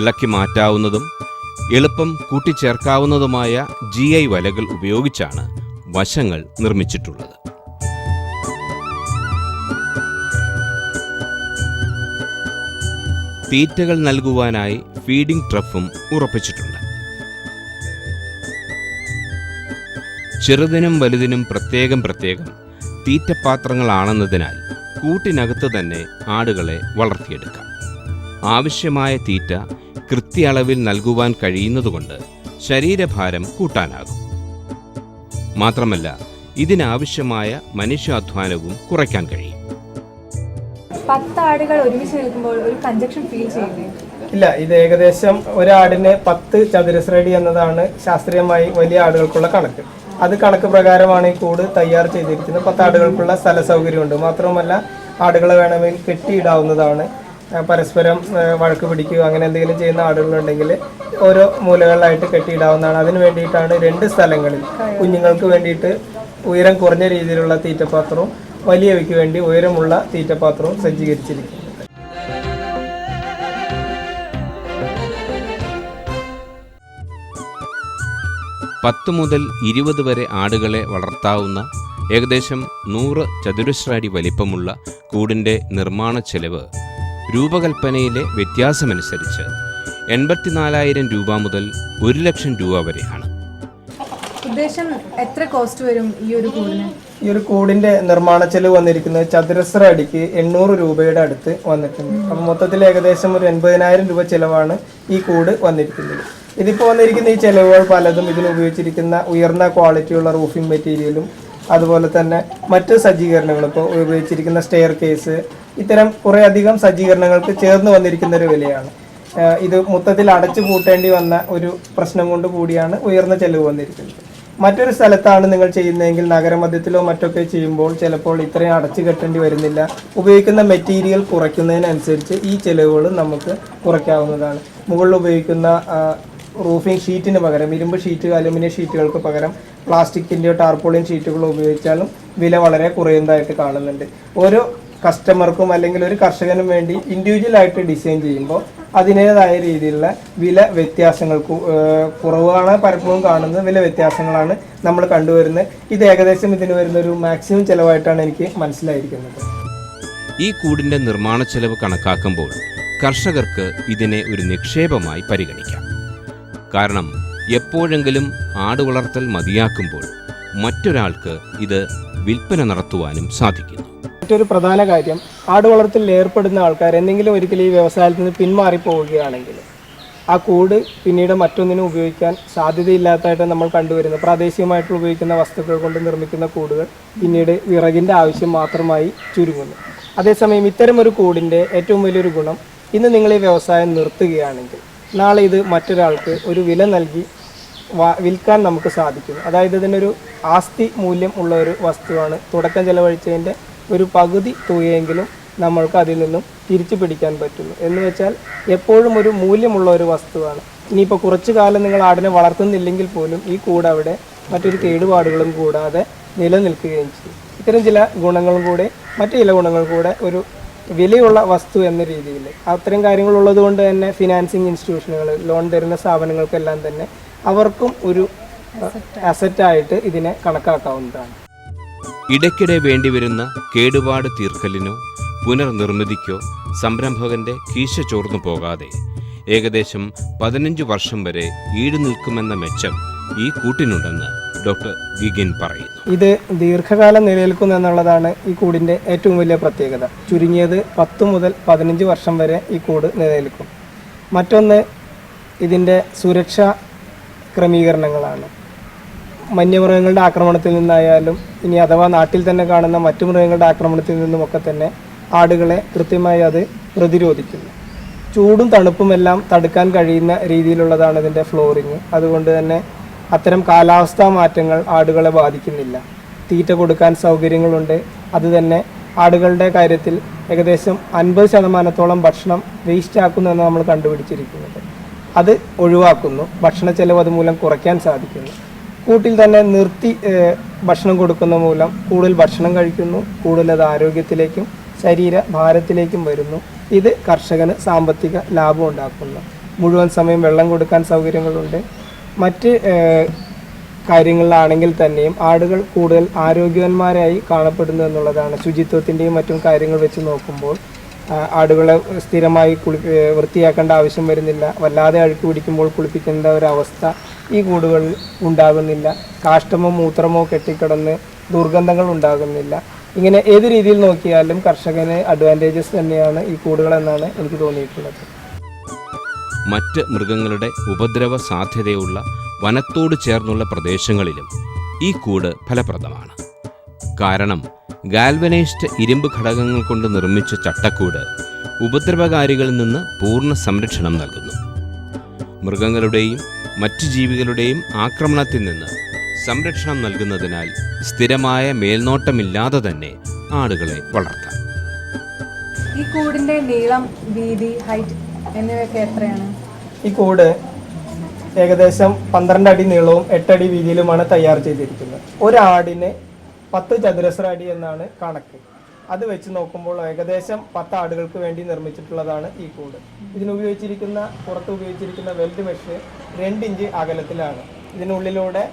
ഇളക്കി മാറ്റാവുന്നതും എളുപ്പം കൂട്ടിച്ചേർക്കാവുന്നതുമായ GI വലകൾ ഉപയോഗിച്ചാണ് വശങ്ങൾ നിർമ്മിച്ചിട്ടുള്ളത്. തീറ്റകൾ നൽകുവാനായി ഫീഡിംഗ് ട്രഫും ഉറപ്പിച്ചിട്ടുണ്ട്. ചെറുതിനും വലുതിനും പ്രത്യേകം തീറ്റപാത്രങ്ങളാണെന്നതിനാൽ കൂട്ടിനകത്ത് തന്നെ ആടുകളെ വളർത്തിയെടുക്കാം. ആവശ്യമായ തീറ്റ കൃത്യ അളവിൽ നൽകുവാൻ കഴിയുന്നതുകൊണ്ട് ശരീരഭാരം കൂട്ടാനാകും. മാത്രമല്ല ഇതിനാവശ്യമായ മനുഷ്യാധ്വാനവും കുറയ്ക്കാൻ കഴിയും. 10 ആടുകൾ ഒരുമിച്ച് നിൽക്കുമ്പോൾ ഒരു കഞ്ചക്ഷൻ ഫീൽ ചെയ്യുന്നേ? ഇല്ല, ഇത് ഏകദേശം ഒരാടിന് 10 ചതുരശ്രടി എന്നതാണ് ശാസ്ത്രീയമായി വലിയ ആടുകൾക്കുള്ള കണക്ക്. അത് കണക്ക് പ്രകാരമാണ് ഈ കൂട് തയ്യാർ ചെയ്തിരിക്കുന്നത്. 10 ആടുകൾക്കുള്ള സ്ഥല സൗകര്യമുണ്ട്. മാത്രമല്ല ആടുകളെ വേണമെങ്കിൽ കെട്ടിയിടാവുന്നതാണ്. പരസ്പരം വഴക്ക് പിടിക്കുകയോ അങ്ങനെ എന്തെങ്കിലും ചെയ്യുന്ന ആടുകളുണ്ടെങ്കിൽ ഓരോ മൂലകളിലായിട്ട് കെട്ടിയിടാവുന്നതാണ്. അതിന് വേണ്ടിയിട്ടാണ് 2 സ്ഥലങ്ങളിൽ കുഞ്ഞുങ്ങൾക്ക് വേണ്ടിയിട്ട് ഉയരം കുറഞ്ഞ രീതിയിലുള്ള തീറ്റപാത്രവും വലിയവയ്ക്ക് വേണ്ടി ഉയരമുള്ള തീറ്റപാത്രവും സജ്ജീകരിച്ചിരിക്കുന്നത്. പത്ത് മുതൽ 20 വരെ ആടുകളെ വളർത്താവുന്ന ഏകദേശം 100 ചതുരശ്ര അടി വലിപ്പമുള്ള കൂടിൻ്റെ നിർമ്മാണ ചെലവ് രൂപകൽപ്പനയിലെ വ്യത്യാസമനുസരിച്ച് 84,000 രൂപ മുതൽ 1 ലക്ഷം രൂപ വരെയാണ്. ഉദ്ദേശം എത്ര കോസ്റ്റ് വരും ഈ ഒരു കൂടിന്? ഈ ഒരു കൂടിന്റെ നിർമ്മാണ ചെലവ് വന്നിരിക്കുന്നത് ചതുരശ്ര അടിക്ക് 800 രൂപയുടെ അടുത്ത് വന്നിട്ടുണ്ട്. അപ്പം മൊത്തത്തിൽ ഏകദേശം ഒരു 80,000 രൂപ ചിലവാണ് ഈ കൂട് വന്നിരിക്കുന്നത്. ഇതിപ്പോൾ വന്നിരിക്കുന്ന ഈ ചെലവുകൾ പലതും ഇതിന് ഉപയോഗിച്ചിരിക്കുന്ന ഉയർന്ന ക്വാളിറ്റിയുള്ള റൂഫിംഗ് മെറ്റീരിയലും അതുപോലെ തന്നെ മറ്റ് സജ്ജീകരണങ്ങളും, ഇപ്പോൾ ഉപയോഗിച്ചിരിക്കുന്ന സ്റ്റെയർ കേസ്, ഇത്തരം കുറേ അധികം സജ്ജീകരണങ്ങൾക്ക് ചേർന്ന് വന്നിരിക്കുന്ന ഒരു വിലയാണ്. ഇത് മൊത്തത്തിൽ അടച്ചു പൂട്ടേണ്ടി വന്ന ഒരു പ്രശ്നം കൊണ്ട് കൂടിയാണ് ഉയർന്ന ചെലവ് വന്നിരിക്കുന്നത്. മറ്റൊരു സ്ഥലത്താണ് നിങ്ങൾ ചെയ്യുന്നതെങ്കിൽ നഗരമധ്യത്തിലോ മറ്റൊക്കെ ചെയ്യുമ്പോൾ ചിലപ്പോൾ ഇത്രയും അടച്ചു കെട്ടേണ്ടി വരുന്നില്ല. ഉപയോഗിക്കുന്ന മെറ്റീരിയൽ കുറയ്ക്കുന്നതിനനുസരിച്ച് ഈ ചെലവുകൾ നമുക്ക് കുറയ്ക്കാവുന്നതാണ്. മുകളിൽ ഉപയോഗിക്കുന്ന റൂഫിംഗ് ഷീറ്റിന് പകരം ഇരുമ്പ് ഷീറ്റ്, അലുമിനിയം ഷീറ്റുകൾക്ക് പകരം പ്ലാസ്റ്റിക്കിൻ്റെയോ ടാർപോളിൻ ഷീറ്റുകളോ ഉപയോഗിച്ചാലും വില വളരെ കുറയുന്നതായിട്ട് കാണുന്നുണ്ട്. ഓരോ കസ്റ്റമർക്കും അല്ലെങ്കിൽ ഒരു കർഷകനും വേണ്ടി ഇൻഡിവിജ്വലായിട്ട് ഡിസൈൻ ചെയ്യുമ്പോൾ അതിൻ്റേതായ രീതിയിലുള്ള വില വ്യത്യാസങ്ങൾക്ക് കുറവാണ് പലപ്പോഴും കാണുന്നത്. വില വ്യത്യാസങ്ങളാണ് നമ്മൾ കണ്ടുവരുന്നത്. ഇത് ഏകദേശം ഇതിന് വരുന്നൊരു മാക്സിമം ചിലവായിട്ടാണ് എനിക്ക് മനസ്സിലായിരിക്കുന്നത്. ഈ കൂടിൻ്റെ നിർമ്മാണ ചെലവ് കണക്കാക്കുമ്പോൾ കർഷകർക്ക് ഇതിനെ ഒരു നിക്ഷേപമായി പരിഗണിക്കാം. കാരണം എപ്പോഴെങ്കിലും ആടുവളർത്തൽ മതിയാക്കുമ്പോൾ മറ്റൊരാൾക്ക് ഇത് വിൽപ്പന നടത്തുവാനും സാധിക്കുന്നു. മറ്റൊരു പ്രധാന കാര്യം, ആട് വളർത്തലിൽ ഏർപ്പെടുന്ന ആൾക്കാർ എന്തെങ്കിലും ഒരിക്കലും ഈ വ്യവസായത്തിൽ നിന്ന് പിന്മാറിപ്പോവുകയാണെങ്കിൽ ആ കൂട് പിന്നീട് മറ്റൊന്നിനും ഉപയോഗിക്കാൻ സാധ്യതയില്ലാത്തതായിട്ട് നമ്മൾ കണ്ടുവരുന്നത് പ്രാദേശികമായിട്ട് ഉപയോഗിക്കുന്ന വസ്തുക്കൾ കൊണ്ട് നിർമ്മിക്കുന്ന കൂടുകൾ പിന്നീട് വിറകിൻ്റെ ആവശ്യം മാത്രമായി ചുരുങ്ങുന്നു. അതേസമയം ഇത്തരമൊരു കൂടിൻ്റെ ഏറ്റവും വലിയൊരു ഗുണം, ഇന്ന് നിങ്ങൾ ഈ വ്യവസായം നിർത്തുകയാണെങ്കിൽ നാളെ ഇത് മറ്റൊരാൾക്ക് ഒരു വില നൽകി വിൽക്കാൻ നമുക്ക് സാധിക്കുന്നു. അതായത് ഇതിനൊരു ആസ്തി മൂല്യം ഉള്ള ഒരു വസ്തുവാണ്. തുടക്കം ചെലവഴിച്ചതിൻ്റെ ഒരു പകുതി തുകയെങ്കിലും നമ്മൾക്ക് അതിൽ നിന്നും തിരിച്ചു പിടിക്കാൻ പറ്റുന്നു. എന്ന് വെച്ചാൽ എപ്പോഴും ഒരു മൂല്യമുള്ള ഒരു വസ്തുവാണ്. ഇനിയിപ്പോൾ കുറച്ചു കാലം നിങ്ങൾ ആടിനെ വളർത്തുന്നില്ലെങ്കിൽ പോലും ഈ കൂട് അവിടെ മറ്റൊരു കേടുപാടുകളും കൂടാതെ നിലനിൽക്കുകയും ചെയ്യും. ഇത്തരം ചില ഗുണങ്ങളും കൂടെ മറ്റു ചില ഗുണങ്ങൾ കൂടെ ഒരു വിലയുള്ള വസ്തു എന്ന രീതിയിൽ അത്തരം കാര്യങ്ങളുള്ളത് കൊണ്ട് തന്നെ ഫിനാൻസിങ് ഇൻസ്റ്റിറ്റ്യൂഷനുകൾ, ലോൺ തരുന്ന സ്ഥാപനങ്ങൾക്കെല്ലാം തന്നെ അവർക്കും ഒരു അസറ്റായിട്ട് ഇതിനെ കണക്കാക്കാവുന്നതാണ്. ഇടയ്ക്കിടെ വേണ്ടിവരുന്ന കേടുപാട് തീർക്കലിനോ പുനർനിർമ്മിതിക്കോ സംരംഭകന്റെ കീശ ചോർന്നു പോകാതെ ഏകദേശം 15 വർഷം വരെ ഈട് നിൽക്കുമെന്ന മെച്ചം ഈ കൂട്ടിനുണ്ടെന്ന് ഡോക്ടർ ഗിഗിൻ പറയുന്നു. ഇത് ദീർഘകാലം നിലനിൽക്കുന്നു എന്നുള്ളതാണ് ഈ കൂടിൻ്റെ ഏറ്റവും വലിയ പ്രത്യേകത. ചുരുങ്ങിയത് 10 മുതൽ 15 വർഷം വരെ ഈ കൂട് നിലനിൽക്കും. മറ്റൊന്ന് ഇതിൻ്റെ സുരക്ഷാ ക്രമീകരണങ്ങളാണ്. വന്യമൃഗങ്ങളുടെ ആക്രമണത്തിൽ നിന്നായാലും ഇനി അഥവാ നാട്ടിൽ തന്നെ കാണുന്ന മറ്റു മൃഗങ്ങളുടെ ആക്രമണത്തിൽ നിന്നുമൊക്കെ തന്നെ ആടുകളെ കൃത്യമായി അത് പ്രതിരോധിക്കുന്നു. ചൂടും തണുപ്പുമെല്ലാം തടുക്കാൻ കഴിയുന്ന രീതിയിലുള്ളതാണ് ഇതിൻ്റെ ഫ്ലോറിങ്. അതുകൊണ്ട് തന്നെ അത്തരം കാലാവസ്ഥാ മാറ്റങ്ങൾ ആടുകളെ ബാധിക്കുന്നില്ല. തീറ്റ കൊടുക്കാൻ സൗകര്യങ്ങളുണ്ട്. അതുതന്നെ ആടുകളുടെ കാര്യത്തിൽ ഏകദേശം 50% ഭക്ഷണം വേസ്റ്റ് ആക്കുന്നു എന്ന് നമ്മൾ കണ്ടുപിടിച്ചിരിക്കുന്നത്. അത് ഒഴിവാക്കുന്നു. ഭക്ഷണ ചെലവ് അതുമൂലം കുറയ്ക്കാൻ സാധിക്കുന്നു. കൂട്ടിൽ തന്നെ നിർത്തി ഭക്ഷണം കൊടുക്കുന്ന മൂലം കൂടുതൽ ഭക്ഷണം കഴിക്കുന്നു. കൂടുതൽ അത് ആരോഗ്യത്തിലേക്കും ശരീര ഭാരത്തിലേക്കും വരുന്നു. ഇത് കർഷകന് സാമ്പത്തിക ലാഭം ഉണ്ടാക്കുന്നു. മുഴുവൻ സമയം വെള്ളം കൊടുക്കാൻ സൗകര്യങ്ങളുണ്ട്. മറ്റ് കാര്യങ്ങളിലാണെങ്കിൽ തന്നെയും ആടുകൾ കൂടുതൽ ആരോഗ്യവാന്മാരായി കാണപ്പെടുന്നു എന്നുള്ളതാണ്. ശുചിത്വത്തിൻ്റെയും മറ്റും കാര്യങ്ങൾ വെച്ച് നോക്കുമ്പോൾ ആടുകളെ സ്ഥിരമായി വൃത്തിയാക്കേണ്ട ആവശ്യം വരുന്നില്ല. വല്ലാതെ അഴുക്ക് പിടിക്കുമ്പോൾ കുളിപ്പിക്കേണ്ട ഒരവസ്ഥ ഈ കൂടുകളിൽ ഉണ്ടാകുന്നില്ല. കാഷ്ടമോ മൂത്രമോ കെട്ടിക്കിടന്ന് ദുർഗന്ധങ്ങൾ ഉണ്ടാകുന്നില്ല. ഇങ്ങനെ ഏത് രീതിയിൽ നോക്കിയാലും കർഷകന് അഡ്വാൻറ്റേജസ് തന്നെയാണ് ഈ കൂടുകളെന്നാണ് എനിക്ക് തോന്നിയിട്ടുള്ളത്. മറ്റ് മൃഗങ്ങളുടെ ഉപദ്രവ സാധ്യതയുള്ള വനത്തോട് ചേർന്നുള്ള പ്രദേശങ്ങളിലും ഈ കൂട് ഫലപ്രദമാണ്. കാരണം ഗാൽവനൈസ്ഡ് ഇരുമ്പ് ഘടകങ്ങൾ കൊണ്ട് നിർമ്മിച്ച ചട്ടക്കൂട് ഉപദ്രവകാരികളിൽ നിന്ന് പൂർണ്ണ സംരക്ഷണം നൽകുന്നു. മൃഗങ്ങളുടെയും മറ്റു ജീവികളുടെയും ആക്രമണത്തിൽ നിന്ന് സംരക്ഷണം നൽകുന്നതിനാൽ സ്ഥിരമായ മേൽനോട്ടമില്ലാതെ തന്നെ ആടുകളെ വളർത്താം. ഈ കൂടിന്റെ നീളം, വീതി, ഹൈറ്റ് എന്നിവയൊക്കെ എത്രയാണ്? ഈ കൂട് ഏകദേശം 12 അടി നീളവും 8 അടി വീതിയിലുമാണ് തയ്യാർ ചെയ്തിരിക്കുന്നത്. ഒരാടിന് 10 ചതുരശ്ര അടി എന്നാണ് കണക്ക്. അത് വെച്ച് നോക്കുമ്പോൾ ഏകദേശം 10 ആടുകൾക്ക് വേണ്ടി നിർമ്മിച്ചിട്ടുള്ളതാണ് ഈ കൂട്. പുറത്ത് ഉപയോഗിച്ചിരിക്കുന്ന വെൽഡ് മെഷ് 2 ഇഞ്ച് അകലത്തിലാണ്. ഇതിനുള്ളിലൂടെ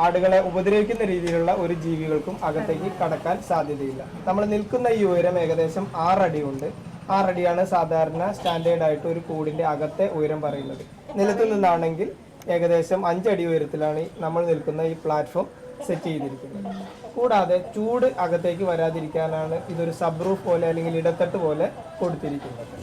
ആടുകളെ ഉപദ്രവിക്കുന്ന രീതിയിലുള്ള ഒരു ജീവികൾക്കും അകത്തേക്ക് കടക്കാൻ സാധ്യതയില്ല. നമ്മൾ നിൽക്കുന്ന ഈ ഉയരം ഏകദേശം 6 അടി ഉണ്ട്. 6 അടിയാണ് സാധാരണ സ്റ്റാൻഡേർഡ് ആയിട്ട് ഒരു കൂടിന്റെ അകത്തെ ഉയരം പറയുന്നത്. നിലത്തു നിന്നാണെങ്കിൽ ഏകദേശം 5 അടി ഉയരത്തിലാണ് നമ്മൾ നിൽക്കുന്ന ഈ പ്ലാറ്റ്ഫോം സെറ്റ് ചെയ്തിരിക്കുന്നത്. കൂടാതെ ചൂട് അകത്തേക്ക് വരാതിരിക്കാനാണ് ഇതൊരു സബ് റൂഫ് പോലെ അല്ലെങ്കിൽ ഇടത്തട്ട് പോലെ കൊടുത്തിരിക്കുന്നത്.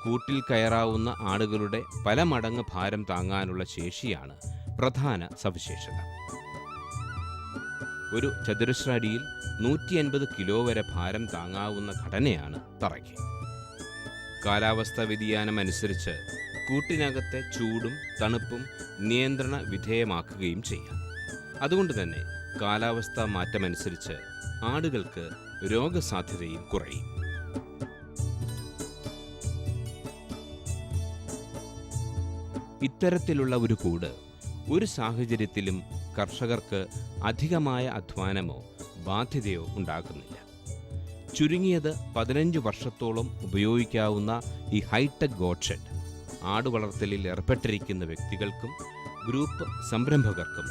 കൂട്ടിൽ കയറാവുന്ന ആടുകളുടെ പല മടങ്ങ് ഭാരം താങ്ങാനുള്ള ശേഷിയാണ് പ്രധാന സവിശേഷത. ഒരു ചതുരശ്ര അടിയിൽ 150 കിലോ വരെ ഭാരം താങ്ങാവുന്ന ഘടനയാണ് തറയ്ക്ക്. കാലാവസ്ഥാ വ്യതിയാനം അനുസരിച്ച് കൂട്ടിനകത്തെ ചൂടും തണുപ്പും നിയന്ത്രണ വിധേയമാക്കുകയും ചെയ്യാം. അതുകൊണ്ട് തന്നെ കാലാവസ്ഥാ മാറ്റമനുസരിച്ച് ആടുകൾക്ക് രോഗസാധ്യതയും കുറയും. ഇത്തരത്തിലുള്ള ഒരു കൂട് ഒരു സാഹചര്യത്തിലും കർഷകർക്ക് അധികമായ അധ്വാനമോ ബാധ്യതയോ ഉണ്ടാക്കുന്നില്ല. ചുരുങ്ങിയത് 15 വർഷത്തോളം ഉപയോഗിക്കാവുന്ന ഈ ഹൈടെക് ഗോട്ട് ഷെഡ് ആടുവളർത്തലിൽ ഏർപ്പെട്ടിരിക്കുന്ന വ്യക്തികൾക്കും ഗ്രൂപ്പ് സംരംഭകർക്കും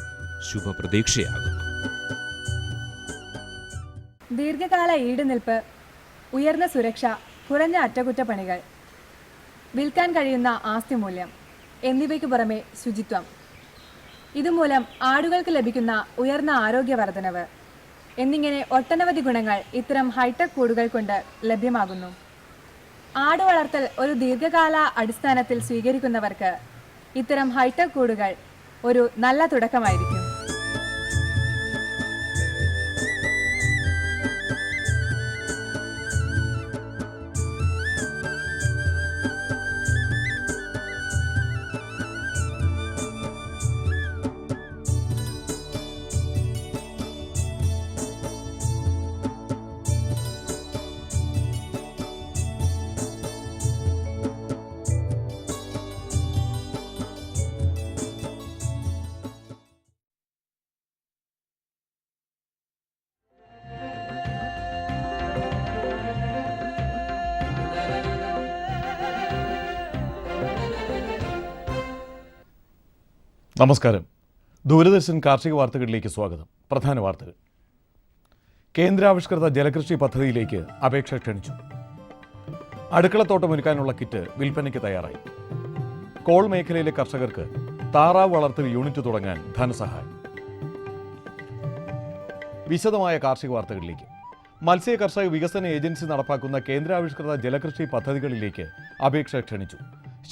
ശുഭപ്രതീക്ഷയാകുന്നു. ദീർഘകാല ഈടുനിൽപ്പ്, ഉയർന്ന സുരക്ഷ, കുറഞ്ഞ അറ്റകുറ്റപ്പണികൾ, വിൽക്കാൻ കഴിയുന്ന ആസ്തി മൂല്യം എന്നിവയ്ക്ക് പുറമെ ശുചിത്വം, ഇതുമൂലം ആടുകൾക്ക് ലഭിക്കുന്ന ഉയർന്ന ആരോഗ്യ വർധനവ്, എന്നിങ്ങനെ ഒട്ടനവധി ഗുണങ്ങൾ ഇത്തരം ഹൈടെക് കൂടുകൾ കൊണ്ട് ലഭ്യമാകുന്നു. ആട് വളർത്തൽ ഒരു ദീർഘകാല അടിസ്ഥാനത്തിൽ സ്വീകരിക്കുന്നവർക്ക് ഇത്തരം ഹൈടെക് കൂടുകൾ ഒരു നല്ല തുടക്കമായിരിക്കും. നമസ്കാരം. ദൂരദർശൻ കാർഷിക വാർത്തകളിലേക്ക് സ്വാഗതം. പ്രധാന വാർത്തകൾ. കേന്ദ്രാവിഷ്കൃത ജലകൃഷി പദ്ധതിയിലേക്ക് അപേക്ഷ ക്ഷണിച്ചു. അടുക്കളത്തോട്ടമൊരുക്കാനുള്ള കിറ്റ് വിൽപ്പനയ്ക്ക് തയ്യാറായി. കോൾ മേഖലയിലെ കർഷകർക്ക് താറാവ് വളർത്തൽ യൂണിറ്റ് തുടങ്ങാൻ ധനസഹായം. വിശദമായ കാർഷിക വാർത്തകളിലേക്ക്. മത്സ്യ കർഷക വികസന ഏജൻസി നടപ്പാക്കുന്ന കേന്ദ്രാവിഷ്കൃത ജലകൃഷി പദ്ധതികളിലേക്ക് അപേക്ഷ ക്ഷണിച്ചു.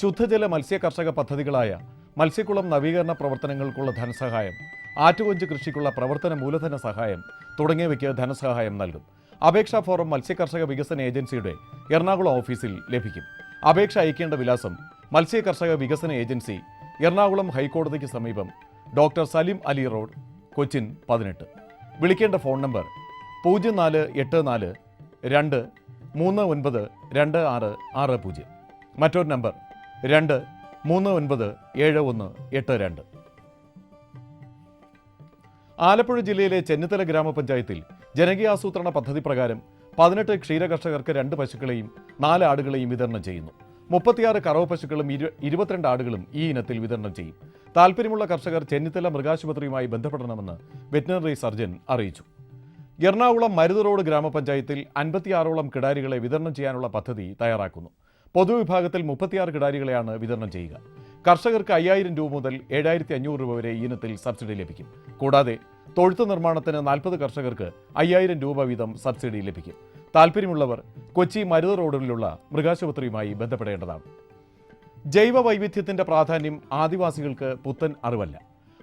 ശുദ്ധജല മത്സ്യ കർഷക പദ്ധതികളായ മത്സ്യക്കുളം നവീകരണ പ്രവർത്തനങ്ങൾക്കുള്ള ധനസഹായം, ആറ്റുകൊഞ്ച് കൃഷിക്കുള്ള പ്രവർത്തന മൂലധന സഹായം തുടങ്ങിയവയ്ക്ക് ധനസഹായം നൽകും. അപേക്ഷാ ഫോറം മത്സ്യകർഷക വികസന ഏജൻസിയുടെ എറണാകുളം ഓഫീസിൽ ലഭിക്കും. അപേക്ഷ അയക്കേണ്ട വിലാസം: മത്സ്യ കർഷക വികസന ഏജൻസി, എറണാകുളം ഹൈക്കോടതിക്ക് സമീപം, ഡോക്ടർ സലിം അലി റോഡ്, കൊച്ചിൻ 18. വിളിക്കേണ്ട ഫോൺ നമ്പർ 0484 239 2660. മറ്റൊരു നമ്പർ 2397182. ആലപ്പുഴ ജില്ലയിലെ ചെന്നിത്തല ഗ്രാമപഞ്ചായത്തിൽ ജനകീയാസൂത്രണ പദ്ധതി പ്രകാരം 18 ക്ഷീരകർഷകർക്ക് 2 പശുക്കളെയും 4 ആടുകളെയും വിതരണം ചെയ്യുന്നു. 36 കറവ പശുക്കളും 22 ആടുകളും ഈ ഇനത്തിൽ വിതരണം ചെയ്യും. താൽപ്പര്യമുള്ള കർഷകർ ചെന്നിത്തല മൃഗാശുപത്രിയുമായി ബന്ധപ്പെടണമെന്ന് വെറ്റിനറി സർജൻ അറിയിച്ചു. എറണാകുളം മരുത് റോഡ് ഗ്രാമപഞ്ചായത്തിൽ 56ഓളം കിടാരികളെ വിതരണം ചെയ്യാനുള്ള പദ്ധതി തയ്യാറാക്കുന്നു. പൊതുവിഭാഗത്തിൽ 36 കിടാരികളെയാണ് വിതരണം ചെയ്യുക. കർഷകർക്ക് 5000 രൂപ മുതൽ 7500 രൂപ വരെ ഈ ഇനത്തിൽ സബ്സിഡി ലഭിക്കും. കൂടാതെ തൊഴുത്ത് നിർമ്മാണത്തിന് 40 കർഷകർക്ക് 5000 രൂപ വീതം സബ്സിഡി ലഭിക്കും. താൽപ്പര്യമുള്ളവർ കൊച്ചി മരുത് റോഡിലുള്ള മൃഗാശുപത്രിയുമായി ബന്ധപ്പെടേണ്ടതാണ്. ജൈവ വൈവിധ്യത്തിന്റെ പ്രാധാന്യം ആദിവാസികൾക്ക് പുത്തൻ അറിവല്ല,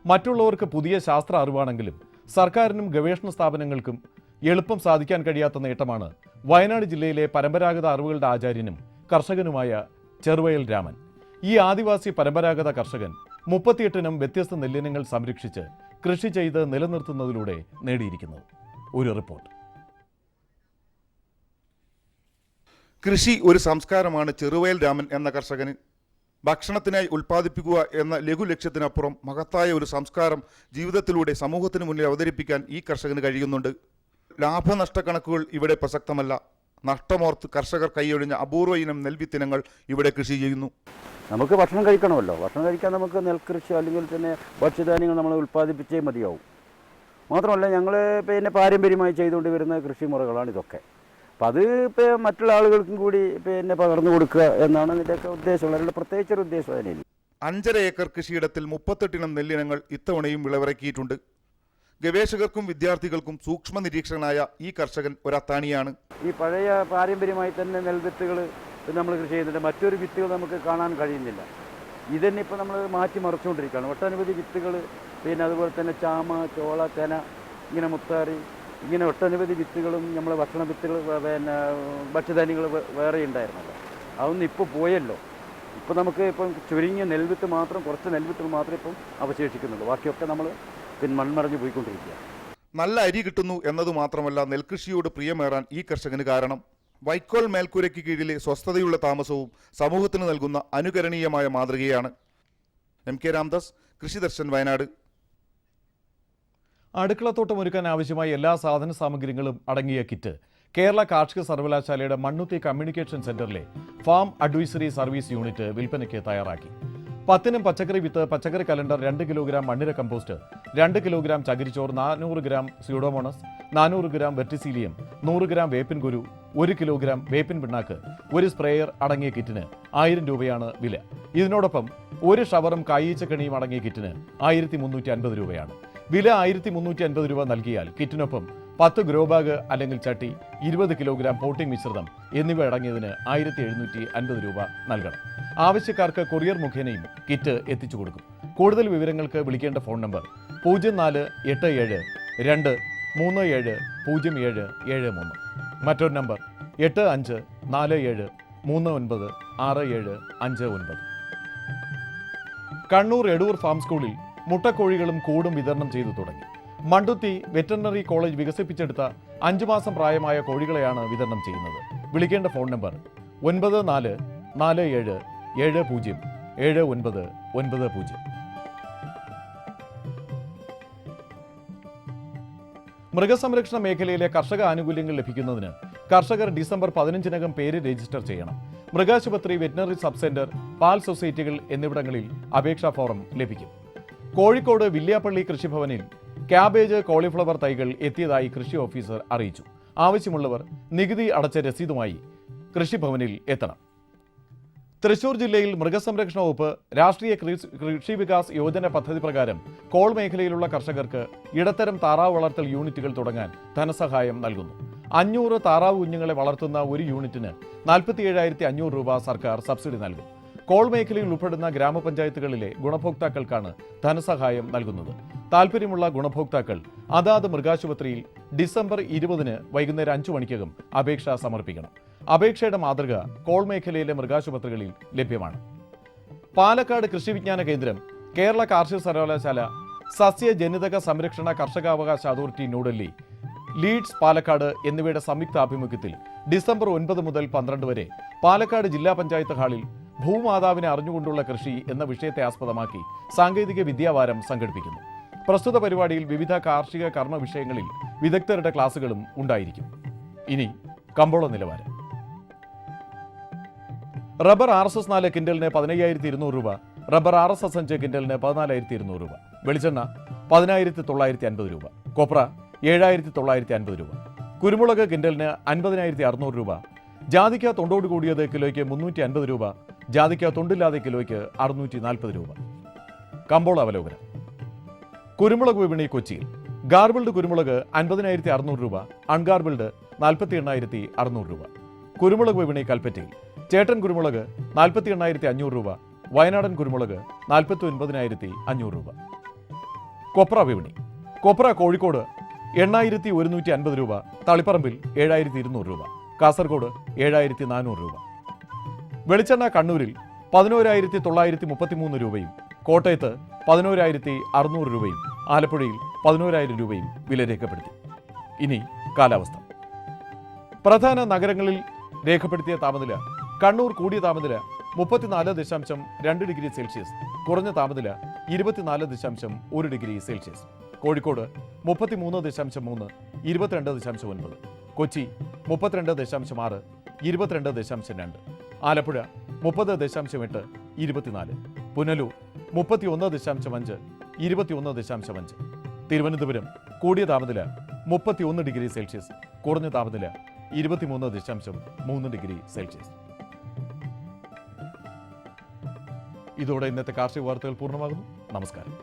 മറ്റുള്ളവർക്ക് പുതിയ ശാസ്ത്ര അറിവാണെങ്കിലും സർക്കാരിനും ഗവേഷണ സ്ഥാപനങ്ങൾക്കും എളുപ്പം സാധിക്കാൻ കഴിയാത്ത നേട്ടമാണ് വയനാട് ജില്ലയിലെ പരമ്പരാഗത അറിവുകളുടെ ആചാര്യനും കർഷകനുമായ ചെറുവയൽ രാമൻ. ഈ ആദിവാസി പരമ്പരാഗത കർഷകൻ 38 ഇനം വ്യത്യസ്ത നെല്ലിനങ്ങൾ സംരക്ഷിച്ച് കൃഷി ചെയ്ത് നിലനിർത്തുന്നതിലൂടെ നേടിയിരിക്കുന്നത്. ഒരു റിപ്പോർട്ട്. കൃഷി ഒരു സംസ്കാരമാണ് ചെറുവയൽ രാമൻ എന്ന കർഷകന്. ഭക്ഷണത്തിനായി ഉൽപ്പാദിപ്പിക്കുക എന്ന ലഘുലക്ഷ്യത്തിനപ്പുറം മഹത്തായ ഒരു സംസ്കാരം ജീവിതത്തിലൂടെ സമൂഹത്തിന് മുന്നിൽ അവതരിപ്പിക്കാൻ ഈ കർഷകന് കഴിയുന്നുണ്ട്. ലാഭനഷ്ട കണക്കുകൾ ഇവിടെ പ്രസക്തമല്ല. നഷ്ടമോർത്ത് കർഷകർ കൈയൊഴിഞ്ഞ അപൂർവ ഇനം നെൽവിത്തിനങ്ങൾ ഇവിടെ കൃഷി ചെയ്യുന്നു. നമുക്ക് ഭക്ഷണം കഴിക്കണമല്ലോ. ഭക്ഷണം കഴിക്കാൻ നമുക്ക് നെൽകൃഷി അല്ലെങ്കിൽ തന്നെ ഭക്ഷ്യധാന്യങ്ങൾ നമ്മൾ ഉൽപ്പാദിപ്പിച്ചേ മതിയാവും. മാത്രമല്ല ഞങ്ങൾ പിന്നെ പാരമ്പര്യമായി ചെയ്തുകൊണ്ട് വരുന്ന കൃഷിമുറകളാണ് ഇതൊക്കെ. അപ്പം അത് ഇപ്പോൾ മറ്റുള്ള ആളുകൾക്കും കൂടി പിന്നെ പകർന്നു കൊടുക്കുക എന്നാണ് ഇതിൻ്റെയൊക്കെ ഉദ്ദേശം. വളരെ പ്രത്യേകിച്ചൊരു ഉദ്ദേശം അതിനില്ല. 5.5 ഏക്കർ കൃഷിയിടത്തിൽ 38 ഇനം നെല്ലിനങ്ങൾ ഇത്തവണയും വിളവിറക്കിയിട്ടുണ്ട്. ഗവേഷകർക്കും വിദ്യാർത്ഥികൾക്കും സൂക്ഷ്മ നിരീക്ഷകനായ ഈ കർഷകൻ ഒരത്താണിയാണ്. ഈ പഴയ പാരമ്പര്യമായി തന്നെ നെൽവിത്തുകൾ നമ്മൾ കൃഷി ചെയ്യുന്നുണ്ട്. മറ്റൊരു വിത്തുകൾ നമുക്ക് കാണാൻ കഴിയുന്നില്ല. ഇതന്നെ ഇപ്പോൾ നമ്മൾ മാറ്റി മറിച്ചുകൊണ്ടിരിക്കുകയാണ്. ഒട്ടനവധി വിത്തുകൾ, പിന്നെ അതുപോലെ തന്നെ ചാമ, ചോള, തെന, ഇങ്ങനെ മുത്താറി, ഇങ്ങനെ ഒട്ടനവധി വിത്തുകളും നമ്മൾ ഭക്ഷണ വിത്തുകൾ, പിന്നെ ഭക്ഷ്യധാന്യങ്ങൾ വേറെ ഉണ്ടായിരുന്നല്ലോ. അതൊന്നും ഇപ്പോൾ പോയല്ലോ. ഇപ്പോൾ നമുക്ക് ഇപ്പം ചുരുങ്ങിയ നെൽവിത്ത് മാത്രം, കുറച്ച് നെൽവിത്തുകൾ മാത്രമേ ഇപ്പം അവശേഷിക്കുന്നുള്ളൂ. ബാക്കിയൊക്കെ നമ്മൾ പിന്നെ മൺമറഞ്ഞു പോയിക്കൊണ്ടിരിക്കുക. നല്ല അരി കിട്ടുന്നു എന്നതു മാത്രമല്ല നെൽകൃഷിയോട് പ്രിയമേറാൻ ഈ കർഷകന് കാരണം വൈക്കോൽ മേൽക്കൂരയ്ക്ക് കീഴിലെ സ്വസ്ഥതയുള്ള താമസവും സമൂഹത്തിന് നൽകുന്ന അനുകരണീയമായ മാതൃകയാണ്. MK രാംദാസ്, കൃഷിദർശൻ, വയനാട്. അടുക്കളത്തോട്ടം ഒരുക്കാൻ ആവശ്യമായ എല്ലാ സാധന സാമഗ്രികളും അടങ്ങിയ കിറ്റ് കേരള കാർഷിക സർവകലാശാലയുടെ മണ്ണുത്തി കമ്മ്യൂണിക്കേഷൻ സെന്ററിലെ ഫാം അഡ്വൈസറി സർവീസ് യൂണിറ്റ് വിൽപ്പനയ്ക്ക് തയ്യാറാക്കി. 10 ഇനം പച്ചക്കറി വിത്ത്, പച്ചക്കറി കലണ്ടർ, 2 കിലോഗ്രാം മണ്ണിര കമ്പോസ്റ്റ്, 2 കിലോഗ്രാം ചകിരിച്ചോറ്, 400 gram Pseudomonas, 400 gram verticillium, 100 gram വേപ്പിൻ കുരു, 1 കിലോഗ്രാം വേപ്പിൻ പിണ്ണാക്ക്, ഒരു സ്പ്രേയർ അടങ്ങിയ കിറ്റിന് 1000 രൂപയാണ് വില. ഇതിനോടൊപ്പം ഒരു ഷവറും കായീച്ചക്കണിയും അടങ്ങിയ കിറ്റിന് 1350 രൂപയാണ് വില. 1350 രൂപ നൽകിയാൽ കിറ്റിനൊപ്പം 10 ഗ്രോ ബാഗ് അല്ലെങ്കിൽ ചട്ടി, 20 കിലോഗ്രാം പോട്ടിംഗ് മിശ്രിതം എന്നിവ അടങ്ങിയതിന് 1750 രൂപ നൽകണം. ആവശ്യക്കാർക്ക് കൊറിയർ മുഖേനയും കിറ്റ് എത്തിച്ചു കൊടുക്കും. കൂടുതൽ വിവരങ്ങൾക്ക് വിളിക്കേണ്ട ഫോൺ നമ്പർ 0487 2370773. മറ്റൊരു നമ്പർ 8547396759. കണ്ണൂർ എടൂർ ഫാം സ്കൂളിൽ മുട്ടക്കോഴികളും കൂടും വിതരണം ചെയ്തു തുടങ്ങി. മണ്ടുത്തി വെറ്ററിനറി കോളേജ് വികസിപ്പിച്ചെടുത്ത 5 മാസം പ്രായമായ കോഴികളെയാണ് വിതരണം ചെയ്യുന്നത്. വിളിക്കേണ്ട ഫോൺ നമ്പർ 9447707990. മൃഗസംരക്ഷണ മേഖലയിലെ കർഷക ആനുകൂല്യങ്ങൾ ലഭിക്കുന്നതിന് കർഷകർ ഡിസംബർ 15-നകം പേര് രജിസ്റ്റർ ചെയ്യണം. മൃഗാശുപത്രി, വെറ്റിനറി സബ് സെന്റർ, പാൽ സൊസൈറ്റികൾ എന്നിവിടങ്ങളിൽ അപേക്ഷാ ഫോറം ലഭിക്കും. കോഴിക്കോട് വില്യാപ്പള്ളി കൃഷിഭവനിൽ ക്യാബേജ്, കോളിഫ്ലവർ തൈകൾ എത്തിയതായി കൃഷി ഓഫീസർ അറിയിച്ചു. ആവശ്യമുള്ളവർ നികുതി അടച്ച രസീതുമായി കൃഷിഭവനിൽ എത്തണം. തൃശൂർ ജില്ലയിൽ മൃഗസംരക്ഷണ വകുപ്പ് രാഷ്ട്രീയ കൃഷി വികാസ് യോജന പദ്ധതി പ്രകാരം കോൾ മേഖലയിലുള്ള കർഷകർക്ക് ഇടത്തരം താറാവ് വളർത്തൽ യൂണിറ്റുകൾ തുടങ്ങാൻ ധനസഹായം നൽകുന്നു. 500 താറാവ് കുഞ്ഞുങ്ങളെ വളർത്തുന്ന ഒരു യൂണിറ്റിന് 47,500 രൂപ സർക്കാർ സബ്സിഡി നൽകും. കോൾ മേഖലയിൽ ഉൾപ്പെടുന്ന ഗ്രാമപഞ്ചായത്തുകളിലെ ഗുണഭോക്താക്കൾക്കാണ് ധനസഹായം നൽകുന്നത്. താൽപ്പര്യമുള്ള ഗുണഭോക്താക്കൾ അതാത് മൃഗാശുപത്രിയിൽ ഡിസംബർ 20-ന് വൈകുന്നേരം 5 മണിക്കകം അപേക്ഷ സമർപ്പിക്കണം. അപേക്ഷയുടെ മാതൃക കോൾ മേഖലയിലെ മൃഗാശുപത്രികളിൽ ലഭ്യമാണ്. പാലക്കാട് കൃഷി വിജ്ഞാന കേന്ദ്രം, കേരള കാർഷിക സർവകലാശാല, സസ്യജനിതക സംരക്ഷണ കർഷകാവകാശ അതോറിറ്റി ന്യൂഡൽഹി, ലീഡ്സ് പാലക്കാട് എന്നിവയുടെ സംയുക്ത ആഭിമുഖ്യത്തിൽ ഡിസംബർ 9 മുതൽ 12 വരെ പാലക്കാട് ജില്ലാ പഞ്ചായത്ത് ഹാളിൽ ഭൂമാതാവിനെ അറിഞ്ഞുകൊണ്ടുള്ള കൃഷി എന്ന വിഷയത്തെ ആസ്പദമാക്കി സാങ്കേതിക വിദ്യാവാരം സംഘടിപ്പിക്കുന്നു. പ്രസ്തുത പരിപാടിയിൽ വിവിധ കാർഷിക കർമ്മ വിഷയങ്ങളിൽ വിദഗ്ധരുടെ ക്ലാസുകളും ഉണ്ടായിരിക്കും. ഇനി കമ്പോള നിലവാരം. റബ്ബർ RSS 4 കിൻഡലിന് 15,200 രൂപ, റബ്ബർ RSS 5 കിൻഡലിന് 14,200 രൂപ, വെളിച്ചെണ്ണ 10,950 രൂപ, കൊപ്ര 7,950 രൂപ, കുരുമുളക് കിൻഡലിന് 50,600 രൂപ, ജാതിക്ക തൊണ്ടോട് കൂടിയത് കിലോയ്ക്ക് 350 രൂപ, ജാതിക്ക തൊണ്ടില്ലാതെ കിലോയ്ക്ക് 640 രൂപ. കമ്പോള അവലോകനം. കുരുമുളക് വിപണി കൊച്ചിയിൽ ഗാർബിൾഡ് കുരുമുളക് 50,600 രൂപ, അൺഗാർബിൾഡ് 48,600 രൂപ. കുരുമുളക് വിപണി കൽപ്പറ്റയിൽ ചേട്ടൻ കുരുമുളക് 48,500 രൂപ, വയനാടൻ കുരുമുളക് 49,500 രൂപ. കൊപ്ര വിപണി. കൊപ്ര കോഴിക്കോട് 8,150 രൂപ, തളിപ്പറമ്പിൽ 7,200 രൂപ, കാസർഗോഡ് 7,400 രൂപ. വെളിച്ചെണ്ണ കണ്ണൂരിൽ 11,933 രൂപയും, കോട്ടയത്ത് 11,600 രൂപയും, ആലപ്പുഴയിൽ 11,000 രൂപയും വില രേഖപ്പെടുത്തി. ഇനി കാലാവസ്ഥ. പ്രധാന നഗരങ്ങളിൽ രേഖപ്പെടുത്തിയ താപനില: കണ്ണൂർ കൂടിയ താപനില 34.2 ഡിഗ്രി സെൽഷ്യസ്, കുറഞ്ഞ താപനില 24.1 ഡിഗ്രി സെൽഷ്യസ്. കോഴിക്കോട് 33.3, 22.9. കൊച്ചി 32.6, 22.2. ആലപ്പുഴ 30.8, 24. പുനലൂർ 31.5, 21.5. തിരുവനന്തപുരം കൂടിയ താപനില 31 ഡിഗ്രി സെൽഷ്യസ്, കുറഞ്ഞ താപനില 23.3 ഡിഗ്രി സെൽഷ്യസ്. ഇതോടെ ഇന്നത്തെ കാർഷിക വാർത്തകൾ പൂർണ്ണമാകുന്നു. നമസ്കാരം.